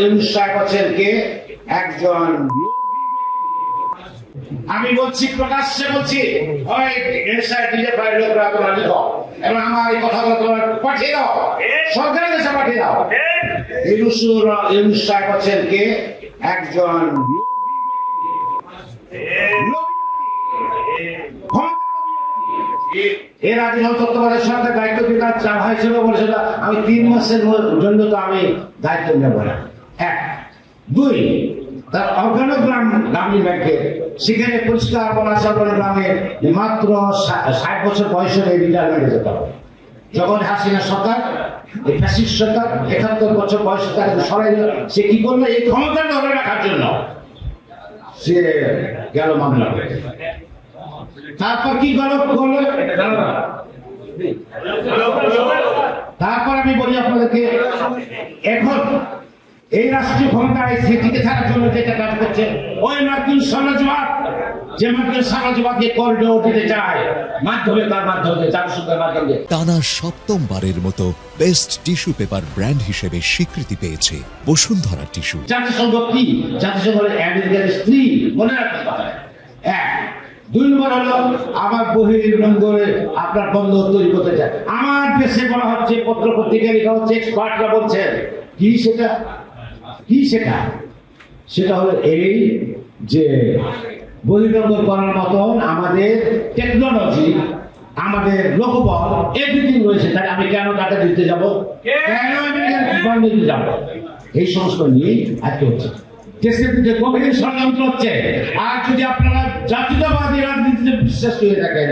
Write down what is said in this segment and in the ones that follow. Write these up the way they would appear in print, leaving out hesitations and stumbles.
ইউনূস সাহেব হচ্ছেন কে একজন আমি বলছি প্রকাশ্যে বলছি ওই নিজে প্রায় লোকরা তোমরা লিখো এবং আমার এই কথাগুলো তোমরা পাঠিয়ে দাও সরকারের কাছে পাঠিয়ে দাও। ইউনূস সাহেব হচ্ছেন কে একজন এর আগে তত্ত্বাবধায়ক সরকারের দায়িত্ব দিতে চাওয়া হয়েছিল বলেছিল আমি 3 মাসের জন্য তো আমি দায়িত্ব নেব না। 1 2 তার অর্গানোগ্রাম গ্রামীণ ব্যাংকে সেখানে পরিষ্কার বলা গ্রামে মাত্র 60 বছর বয়সে রিটায়ারমেন্টে যেতে হবে। যখন হাসিনা সরকার এই ফ্যাসিস্ট সরকার 71 বছর বয়সে তাকে সরাই দিল, সে কি করলো এই ক্ষমতা ধরে রাখার জন্য সে গেল মামলা করে। তারপর কি করলো তারপর আমি বলি আপনাদেরকে এখন এই রাষ্ট্রীয় ক্ষমতায় টিকে থাকার জন্য যেটা কাজ করছে ওই মার্কিন সাম্রাজ্যবাদ যে মার্কিন সাম্রাজ্যবাদকে করিডোর দিতে চায় মাধ্যমে তার মাধ্যমে জাতিসংঘের মাধ্যমে টানা 7ম মতো বেস্ট টিস্যু পেপার ব্র্যান্ড হিসেবে স্বীকৃতি পেয়েছে বসুন্ধরা টিস্যু। জাতিসংঘ কি? জাতিসংঘ আমেরিকার স্ত্রী, মনে রাখতে পারে। 2 নম্বর হলো আমার বহির্নঙ্গলে আপনার বন্দর তৈরি করতে চায়। আমার দেশে বলা হচ্ছে পত্র পত্রিকা লেখা হচ্ছে এক্সপার্টরা বলছেন কি সেটা হলো এই যে বহির্নঙ্গল করার মতন আমাদের টেকনোলজি আমাদের লোকবল এভরিথিং রয়েছে, তাই আমি কেন টাকা দিতে যাবো, কেন আমি দিতে যাবো? এই সমস্ত নিয়েই আজকে হচ্ছে দেশের দিকে গভীর ষড়যন্ত্র হচ্ছে। আর যদি আপনারা জাতীয়তাবাদী রাজনীতিতে বিশ্বাস করে থাকেন,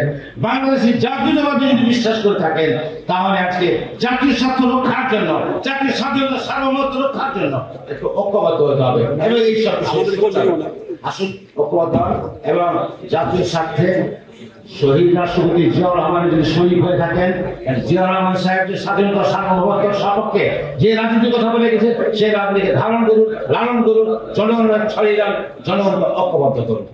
বাংলাদেশি জাতীয়তাবাদী যদি বিশ্বাস করে থাকেন, তাহলে আজকে জাতীয় স্বার্থ রক্ষার জন্য, জাতীয় স্বাধীনতা সার্বভৌমত্ব রক্ষার জন্য একটু ঐক্যবদ্ধ হতে হবে এবং এই সব আসুন ঐক্যবদ্ধ এবং জাতীয় স্বার্থে শহীদ রাষ্ট্রপতি জিয়াউর রহমানের যদি শহীদ হয়ে থাকেন, জিয়াউর রহমান সাহেব যে স্বাধীনতা সার্বভৌমত্বের সপক্ষে যে রাজনীতির কথা বলে গেছে সেই রাজনীতিকে ধারণ করুন, লালন করুন, জনগণের ছড়িয়ে যান, জনগণকে ঐক্যবদ্ধ করুন।